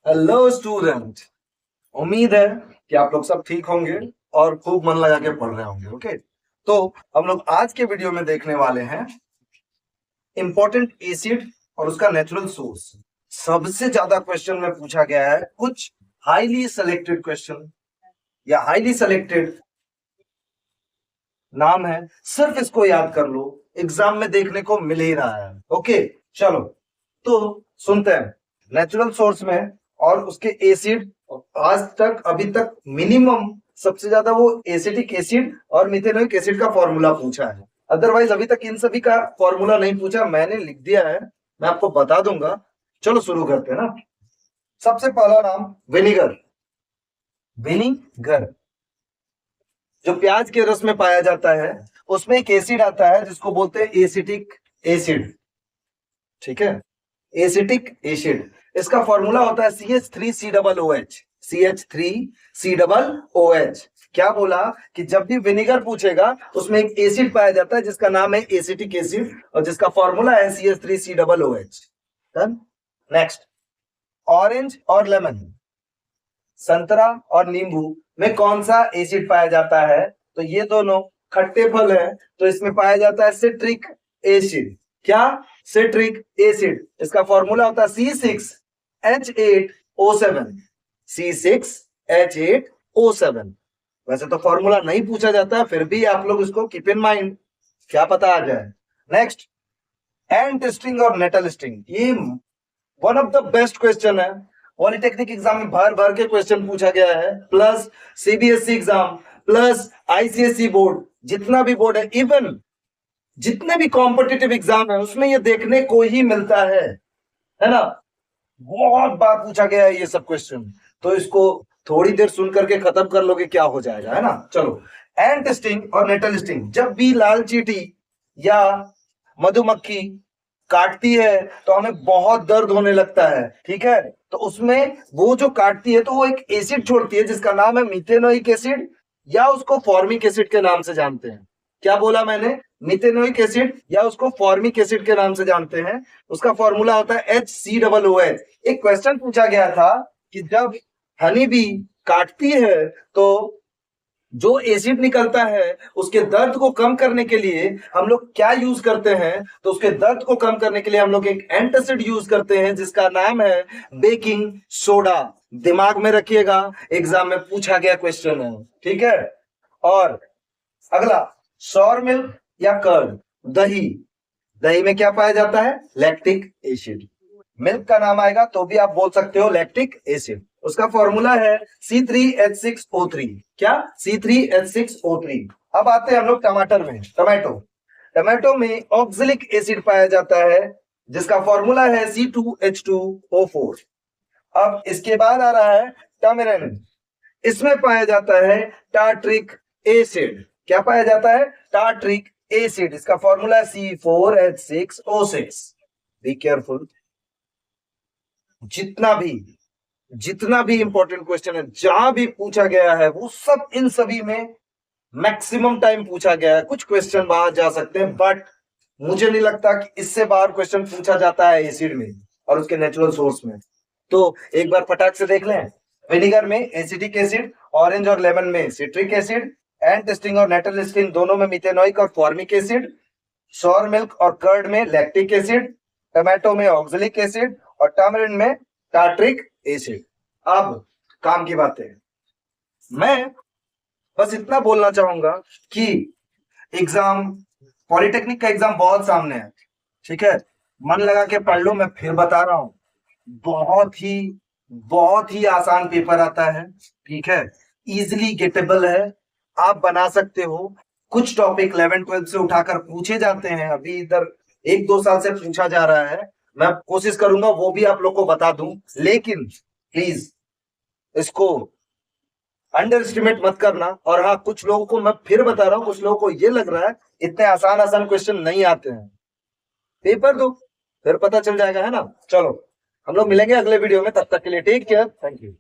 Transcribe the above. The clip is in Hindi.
Hello student. उम्मीद है कि आप लोग सब ठीक होंगे और खूब मन लगा के पढ़ रहे होंगे। ओके, तो हम लोग आज के वीडियो में देखने वाले हैं इंपॉर्टेंट एसिड और उसका नेचुरल सोर्स। सबसे ज्यादा क्वेश्चन में पूछा गया है कुछ हाईली सेलेक्टेड क्वेश्चन या हाईली सेलेक्टेड नाम है, सिर्फ इसको याद कर लो, एग्जाम में देखने को मिल ही रहा है। ओके, चलो तो सुनते हैं नेचुरल सोर्स में और उसके एसिड। आज तक अभी तक मिनिमम सबसे ज्यादा वो एसिटिक एसिड और मिथेनोइक एसिड का फॉर्मूला पूछा है। अदरवाइज अभी तक इन सभी का फॉर्मूला नहीं पूछा, मैंने लिख दिया है, मैं आपको बता दूंगा। चलो शुरू करते हैं ना। सबसे पहला नाम विनेगर। विनेगर जो प्याज के रस में पाया जाता है, उसमें एक एसिड आता है जिसको बोलते हैं एसिटिक एसिड। ठीक है, एसिटिक एसिड, इसका फॉर्मूला होता है CH3COOH। CH3COOH। क्या बोला कि जब भी विनेगर पूछेगा उसमें एक एसिड पाया जाता है जिसका नाम है एसिटिक एसिड और जिसका फॉर्मूला है CH3COOH। नेक्स्ट, ऑरेंज और लेमन, संतरा और नींबू में कौन सा एसिड पाया जाता है? तो ये दोनों खट्टे फल है, तो इसमें पाया जाता है सिट्रिक एसिड। क्या? Citric acid. इसका फॉर्मूला होता है C6H8O7। C6H8O7। वैसे तो फॉर्मूला नहीं पूछा जाता है, फिर भी आप लोग इसको कीप इन माइंड, क्या पता आ जाए। नेक्स्ट, एंट स्टिंग और नेटल स्टिंग, ये one of the best question है। पॉलिटेक्निक एग्जाम में भर भर के क्वेश्चन पूछा गया है, plus CBSE exam, plus ICSE board, जितना भी बोर्ड है, इवन जितने भी कॉम्पिटिटिव एग्जाम है उसमें ये देखने को ही मिलता है ना। बहुत बार पूछा गया है ये सब क्वेश्चन, तो इसको थोड़ी देर सुन करके खत्म कर लोगे, क्या हो जाएगा, है ना। चलो, एंट स्टिंग और नेटल स्टिंग, जब भी लाल चींटी या मधुमक्खी काटती है तो हमें बहुत दर्द होने लगता है, ठीक है। तो उसमें वो जो काटती है तो वो एक एसिड छोड़ती है जिसका नाम है मिथेनोइक एसिड, या उसको फॉर्मिक एसिड के नाम से जानते हैं। क्या बोला मैंने? मिथेनोइक एसिड या उसको फॉर्मिक एसिड के नाम से जानते हैं। उसका फॉर्मूला होता है HCOOH। एक क्वेश्चन पूछा गया था कि जब हनी बी काटती है तो जो एसिड निकलता है उसके दर्द को कम करने के लिए हम लोग क्या यूज करते हैं? तो उसके दर्द को कम करने के लिए हम लोग एक एंटासिड यूज करते हैं जिसका नाम है बेकिंग सोडा। दिमाग में रखिएगा, एग्जाम में पूछा गया क्वेश्चन है, ठीक है। और अगला, सौर मिल्क या कर्ड, दही। दही में क्या पाया जाता है? Lactic acid. मिल्क का नाम आएगा तो भी आप बोल सकते हो लैक्टिक एसिड। उसका फॉर्मूला है C3H6O3। क्या? C3H6O3। अब आते हैं हम लोग टमाटर में, टमाटो। टमाटो में ऑक्जेलिक एसिड पाया जाता है जिसका फॉर्मूला है C2H2O4। अब इसके बाद आ रहा है टमेरिंड, इसमें पाया जाता है टार्ट्रिक एसिड। क्या पाया जाता है? Tartaric acid. इसका फॉर्मूला है C4H6O6। बी केयरफुल, जितना भी इंपॉर्टेंट क्वेश्चन है जहां भी पूछा गया है वो सब इन सभी में मैक्सिमम टाइम पूछा गया है। कुछ क्वेश्चन बाहर जा सकते हैं, बट मुझे नहीं लगता कि इससे बाहर क्वेश्चन पूछा जाता है एसिड में और उसके नेचुरल सोर्स में। तो एक बार फटाक से देख लें। विनेगर में एसिटिक एसिड, ऑरेंज और लेमन में सिट्रिक एसिड, एंट स्टिंग और नेटल स्टिंग दोनों में मिथेनोइक और फॉर्मिक एसिड, सौर मिल्क और कर्ड में लैक्टिक एसिड, टमाटो में ऑक्जेलिक एसिड और टैमरिंड में टार्ट्रिक एसिड। अब काम की बात है, मैं बस इतना बोलना चाहूंगा कि एग्जाम, पॉलिटेक्निक का एग्जाम बहुत सामने है, ठीक है। मन लगा के पढ़ लो, मैं फिर बता रहा हूं, बहुत ही आसान पेपर आता है, ठीक है। इजिली गेटेबल है, आप बना सकते हो। कुछ टॉपिक 11-12 से उठाकर पूछे जाते हैं, अभी इधर 1-2 साल से पूछा जा रहा है। मैं कोशिश करूंगा वो भी आप लोग को बता दूं, लेकिन प्लीज इसको अंडर एस्टिमेट मत करना। और हाँ, कुछ लोगों को मैं फिर बता रहा हूं, कुछ लोगों को ये लग रहा है इतने आसान आसान क्वेश्चन नहीं आते हैं। पेपर दो, फिर पता चल जाएगा, है ना। चलो, हम लोग मिलेंगे अगले वीडियो में, तब तक के लिए टेक केयर, थैंक यू।